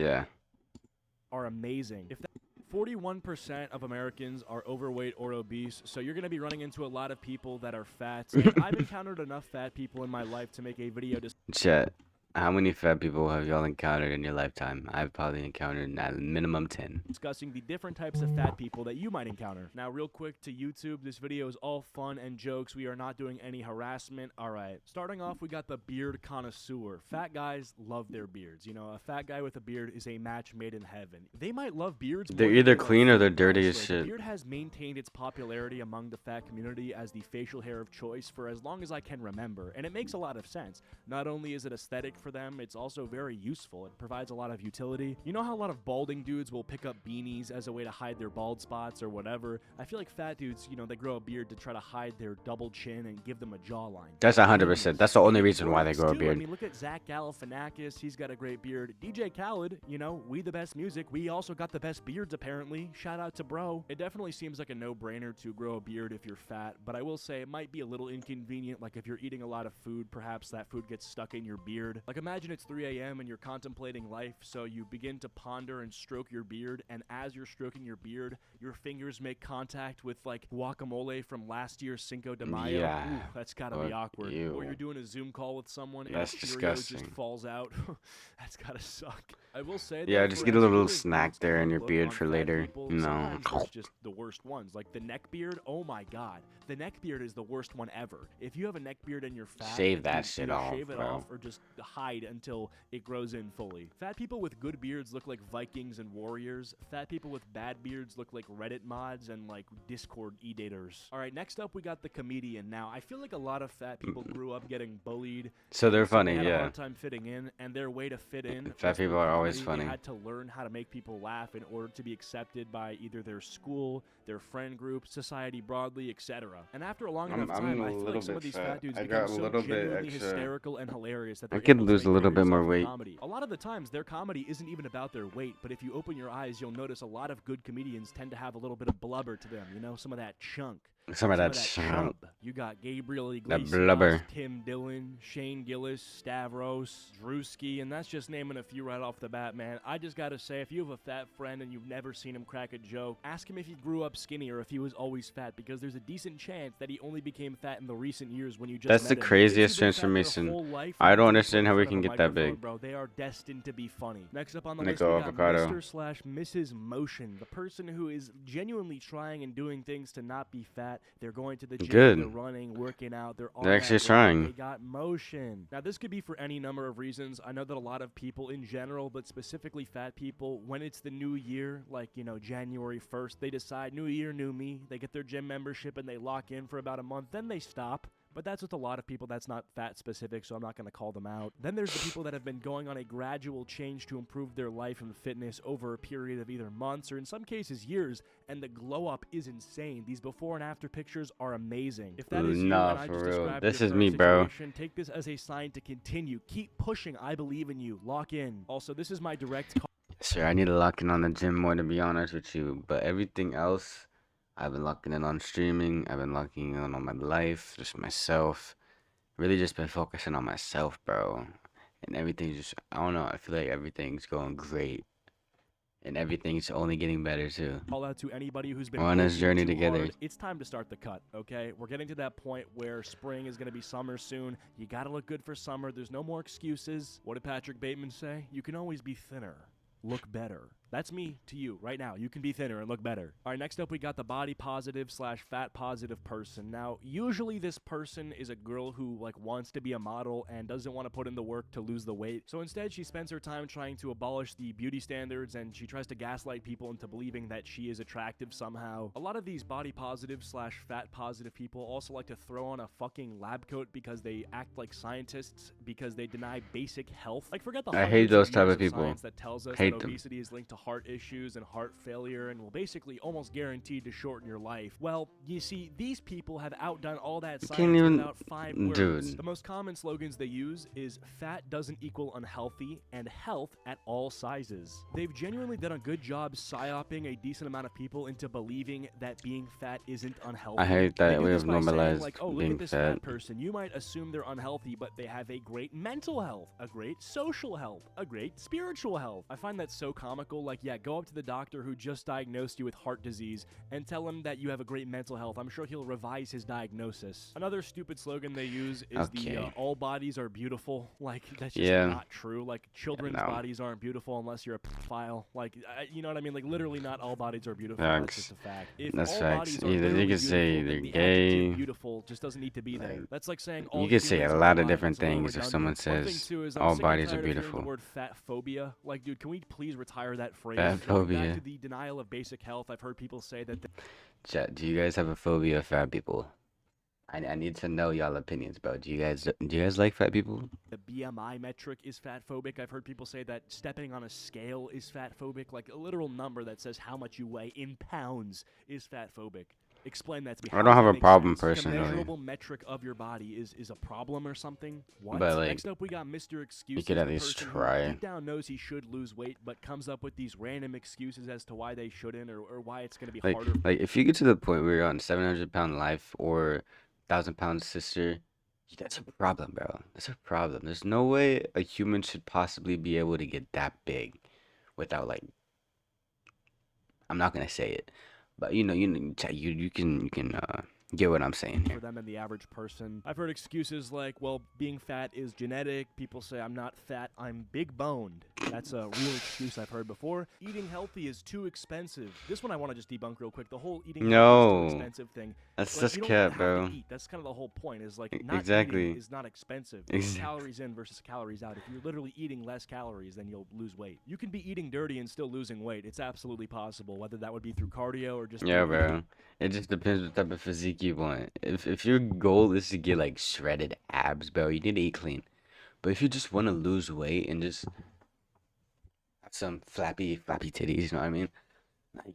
Yeah. are amazing. If 41% of Americans are overweight or obese, so you're going to be running into a lot of people that are fat. And I've encountered enough fat people in my life to make a video Chat. How many fat people have y'all encountered in your lifetime? I've probably encountered at minimum 10. discussing the different types of fat people that you might encounter. Now, real quick to YouTube, this video is all fun and jokes. We are not doing any harassment. All right. Starting off, we got the beard connoisseur. Fat guys love their beards. You know, a fat guy with a beard is a match made in heaven. They might love beards. They're more either than they clean love or they're food, dirty as honestly. The shit. beard has maintained its popularity among the fat community as the facial hair of choice for as long as I can remember, and it makes a lot of sense. Not only is it aesthetic for them, it's also very useful. It provides a lot of utility. You know how a lot of balding dudes will pick up beanies as a way to hide their bald spots or whatever? I feel like fat dudes, you know, they grow a beard to try to hide their double chin and give them a jawline. That's 100%. That's the only reason why they grow a Too. beard. I mean, look at Zach Galifianakis. He's got a great beard. DJ Khaled, you know, we the best music. We also got the best beards, apparently. Shout out to bro. It definitely seems like a no-brainer to grow a beard if you're fat, but I will say it might be a little inconvenient. Like if you're eating a lot of food, perhaps that food gets stuck in your beard. Like imagine it's 3 a.m. and you're contemplating life, so you begin to ponder and stroke your beard, and as you're stroking your beard, your fingers make contact with like guacamole from last year's Cinco de Mayo. Yeah. Ooh, that's gotta be awkward. Ew. Or you're doing a Zoom call with someone and That's Cheerios disgusting. just falls out. That's gotta suck. I will say Yeah, though, just for get a as little good as snack beards there can in your look beard on for fat later. people, You know. sometimes there's just the worst ones. Like the neck beard, oh my god. The neck beard is the worst one ever. If you have a neck beard and you're fat, Shave that dude, shit either off, shave it bro. off or just hide until it grows in fully. Fat people with good beards look like Vikings and warriors. Fat people with bad beards look like Reddit mods and like Discord edators. All right, next up we got the comedian. Now, I feel like a lot of fat people grew up getting bullied. So they're funny, They had a yeah. hard time fitting in, and their way to fit in. Fat was through people are always comedy. funny. They had to learn how to make people laugh in order to be accepted by either their school, their friend group, society broadly, etc. And after a long enough time, I feel like some of these fat dudes become so genuinely hysterical and hilarious that I they're could able to lose a make little for bit more yourself in weight. comedy. A lot of the times, their comedy isn't even about their weight, but if you open your eyes, you'll notice a lot of good comedians tend to have a little bit of blubber to them. You know, some of that chunk. Some of that chub. You got Gabriel That Iglesias, blubber. Tim Dillon, Shane Gillis, Stavros, Drewski, and that's just naming a few right off the bat, man. I just gotta say, if you have a fat friend and you've never seen him crack a joke, ask him if he grew up skinny or if he was always fat, because there's a decent chance that he only became fat in the recent years when you just That's met the him. If craziest you've been fat their transformation. whole life, I you don't put understand how we in can front of get a that big. microphone, bro. They are destined to be funny. Next up on the Nico list, we got Avocado. Mr./Mrs. Motion, the person who is genuinely trying and doing things to not be fat. They're going to the gym, Good. they're running, working out, they're on They're actually that road, trying. They got motion. Now, this could be for any number of reasons. I know that a lot of people in general, but specifically fat people, when it's the new year, like, you know, January 1st, they decide, new year, new me. They get their gym membership and they lock in for about a month, then they stop. But that's with a lot of people. That's not fat specific, so I'm not going to call them out. Then there's the people that have been going on a gradual change to improve their life and fitness over a period of either months or in some cases years, and the glow up is insane. These before and after pictures are amazing. If that is you Nah, and I for just real. described This your is current me, bro. situation, take this as a sign to continue. Keep pushing. I believe in you. Lock in. Also, this is my direct call. Sure, I need to lock in on the gym more, to be honest with you. But everything else, I've been locking in on streaming. I've been locking in on my life, just myself. Really just been focusing on myself, bro. And everything's just, I don't know, I feel like everything's going great. And everything's only getting better, too. Call out to anybody who's been We're on this working journey too together. hard. It's time to start the cut, okay? We're getting to that point where spring is going to be summer soon. You got to look good for summer. There's no more excuses. What did Patrick Bateman say? You can always be thinner. Look better. That's me to you right now. You can be thinner and look better. All right, next up we got the body positive/fat positive person. Now, usually this person is a girl who like wants to be a model and doesn't want to put in the work to lose the weight. So instead, she spends her time trying to abolish the beauty standards and she tries to gaslight people into believing that she is attractive somehow. A lot of these body positive/fat positive people also like to throw on a fucking lab coat because they act like scientists because they deny basic health. Like forget the I hate hundreds of those type years of people. science that tells us Hate that them. obesity is linked to heart issues and heart failure and will basically almost guaranteed to shorten your life. Well, you see, these people have outdone all that You can't science in even, about 5 words. dude. The most common slogans they use is fat doesn't equal unhealthy and health at all sizes. They've genuinely done a good job psyoping a decent amount of people into believing that being fat isn't unhealthy. I hate They that do we this have by saying, normalized like, oh, look being at this fat. fat person. You might assume they're unhealthy, but they have a great mental health, a great social health, a great spiritual health. I find that so comical. Like, yeah, go up to the doctor who just diagnosed you with heart disease and tell him that you have a great mental health. I'm sure he'll revise his diagnosis. Another stupid slogan they use is the Okay. all bodies are beautiful. Like, that's just Yeah. not true. Like, children's no. bodies aren't beautiful unless you're a pedophile. Like, you know what I mean? Like, literally not all bodies are beautiful. That's Facts. just a fact. If That's all facts. bodies are Either you literally could say beautiful, then they're the gay. adjective beautiful just doesn't need to be there. Like, That's like saying all you could say a humans are lot of alive. different That's a little things if redundant. someone One thing says too is I'm all sick and bodies are tired of hearing beautiful. the word fat phobia. Like, dude, can we please retire that phrase? Fat Going back phobia. to the denial of basic health, I've heard people say that Chat, do you guys have a phobia of fat people? I need to know y'all opinions, bro. Do you guys like fat people? the BMI metric is fat phobic. I've heard people say that stepping on a scale is fat phobic. Like a literal number that says how much you weigh in pounds is fat phobic. Explain that to me. I How don't does have that a make problem sense? Like a personally. measurable metric of your body is a problem or something? What? But, like, Next up, we got Mr. Excuses. could at the least person who try. deep down knows he should lose weight, but comes up with these random excuses as to why they shouldn't or why it's going to be Like, harder. if you get to the point where you're on 700-pound life or 1,000-pound sister, that's a problem, bro. That's a problem. There's no way a human should possibly be able to get that big without, like, I'm not gonna say it, but you can get what I'm saying For here. them than the average person. I've heard excuses like, well, being fat is genetic. People say I'm not fat, I'm big boned. That's a real excuse I've heard before. Eating healthy is too expensive. This one I want to just debunk real quick. The whole eating healthy No. is too expensive thing. That's Like, just you don't cap, have bro. to eat. That's kind of the whole point. Is like not Exactly. eating is not expensive. It's Exactly. calories in versus calories out. If you're literally eating less calories, then you'll lose weight. You can be eating dirty and still losing weight. It's absolutely possible. Whether that would be through cardio or just Yeah, through eating. bro. It just depends what type of physique you want. If your goal is to get like shredded abs, bro, you need to eat clean. But if you just want to lose weight and just have some flappy titties, you know what I mean?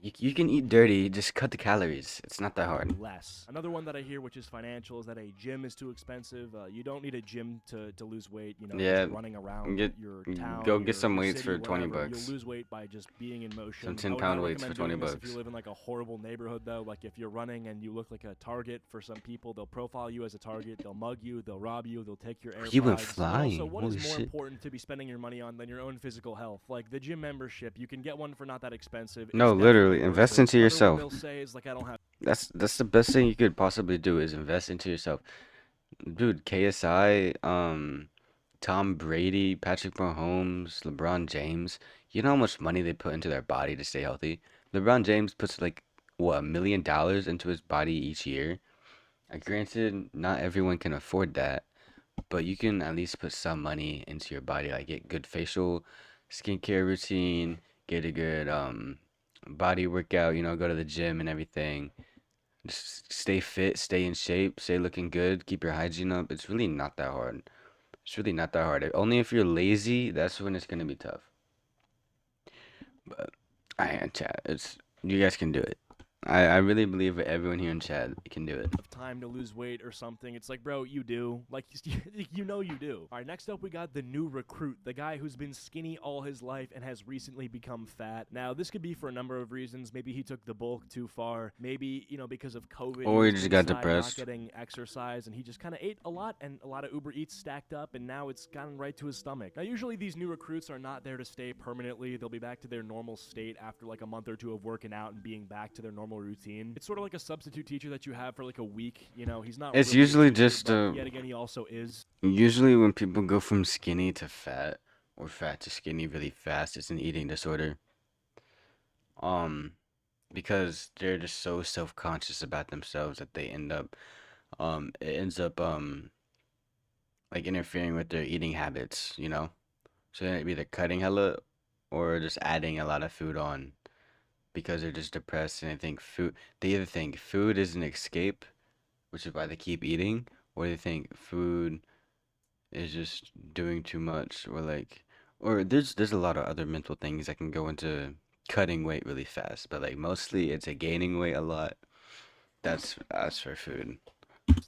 You can eat dirty, just cut the calories. It's not that hard. Less. Another one that I hear, which is financial, is that a gym is too expensive. You don't need a gym to lose weight. You know, Yeah, just running around get- your town. go get your some weights city, for 20 wherever. bucks. You'll lose weight by just being in motion. Some I would 10-pound not weights for recommend 20 doing this If bucks. you live in like a horrible neighborhood, though, like if you're running and you look like a target for some people, they'll profile you as a target. They'll mug you. They'll rob you. They'll take your AirPods. You went But flying. Also, what Holy is more shit. important to be spending your money on than your own physical health? Like the gym membership, you can get one for not that expensive. No, It's literally, definitely worth invest it. into Another one yourself. they'll say is like, I don't have That's the best thing you could possibly do is invest into yourself. Dude, KSI, Tom Brady, Patrick Mahomes, LeBron James, you know how much money they put into their body to stay healthy? LeBron James puts like what, $1 million into his body each year. Granted, not everyone can afford that, but you can at least put some money into your body, like get good facial skincare routine, get a good body workout, go to the gym and everything. Just stay fit, stay in shape, stay looking good, keep your hygiene up. It's really not that hard. It's really not that hard. Only if you're lazy, that's when it's gonna be tough. But chat. You guys can do it. I really believe that everyone here in chat can do it. time to lose weight or something. It's like, bro, you do. Like, you know you do. All right, next up we got the new recruit, the guy who's been skinny all his life and has recently become fat. Now, this could be for a number of reasons. Maybe he took the bulk too far. Maybe, because of COVID. Or he was just got inside depressed. Not getting exercise, and he just kind of ate a lot, and a lot of Uber Eats stacked up, and now it's gotten right to his stomach. Now, usually these new recruits are not there to stay permanently. They'll be back to their normal state after like a month or two of working out and being back to their normal routine. It's sort of like a substitute teacher that you have for like a week. He's not. It's really a usually teacher, just but yet again, he also is. Usually when people go from skinny to fat or fat to skinny really fast, it's an eating disorder. Because they're just so self-conscious about themselves that they end up it ends up like interfering with their eating habits, So they end up either cutting hella or just adding a lot of food on because they're just depressed and they either think food is an escape, which is why they keep eating, or they think food is just doing too much, or there's a lot of other mental things that can go into cutting weight really fast, but like mostly it's a gaining weight a lot. That's for food.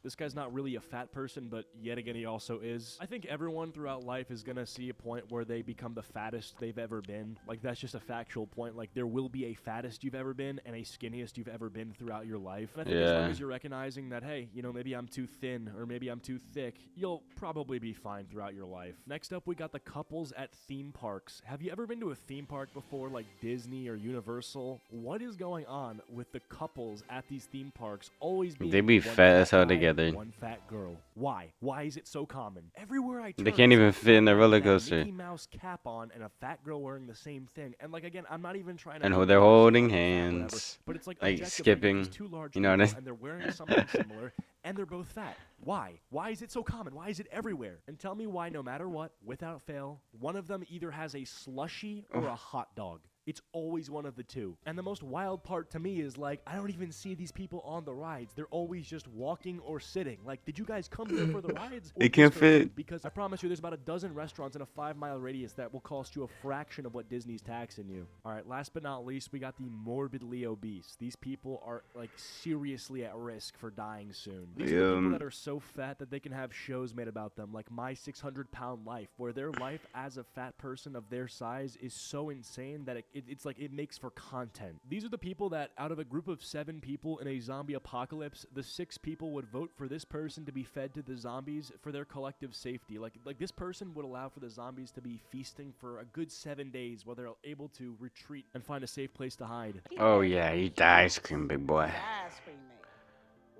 This guy's not really a fat person, but yet again, he also is. I think everyone throughout life is gonna see a point where they become the fattest they've ever been. Like, that's just a factual point. Like, there will be a fattest you've ever been and a skinniest you've ever been throughout your life. And I think as long Yeah. as you're recognizing that, hey, you know, maybe I'm too thin or maybe I'm too thick, you'll probably be fine throughout your life. Next up, we got the couples at theme parks. Have you ever been to a theme park before, like Disney or Universal? What is going on with the couples at these theme parks always being They be one fat as hell guy, together. one fat girl? Why? Why is it so common? Everywhere I turn, They can't it's even a fit in fat the guy roller with that coaster. Mickey Mouse cap on and a fat girl wearing the same thing. And like again, I'm not even trying to. And be they're a person holding being fat, whatever, hands, but it's like like objectively, skipping. these two large You know what I people, mean? and they're wearing something similar, and they're both fat. Why? Why is it so common? Why is it everywhere? And tell me why, no matter what, without fail, one of them either has a slushie or a hot dog. It's always one of the two. And the most wild part to me is like, I don't even see these people on the rides. They're always just walking or sitting. Like, did you guys come here for the rides? Or They just can't for food? fit. Because I promise you, there's about a dozen restaurants in a 5-mile radius that will cost you a fraction of what Disney's taxing you. All right, last but not least, we got the morbidly obese. These people are like seriously at risk for dying soon. These are the people that are so fat that they can have shows made about them, like My 600-Pound Life, where their life as a fat person of their size is so insane that it's like it makes for content. These are the people that out of a group of 7 people in a zombie apocalypse, the 6 people would vote for this person to be fed to the zombies for their collective safety. Like this person would allow for the zombies to be feasting for a good 7 days while they're able to retreat and find a safe place to hide. Oh yeah, eat the ice cream, big boy. The ice cream man.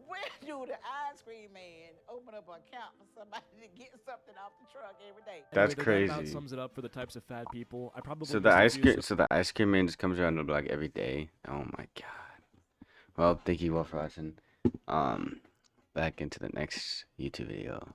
Where do the ice cream man open up an account for somebody to get something off the truck every day? That's Anyway, that about crazy. sums it up for the types of fat people. I probably So the missed a ice few, cream, so- so the ice cream man just comes around the block every day. Oh my god. Well, thank you all for watching. Back into the next YouTube video.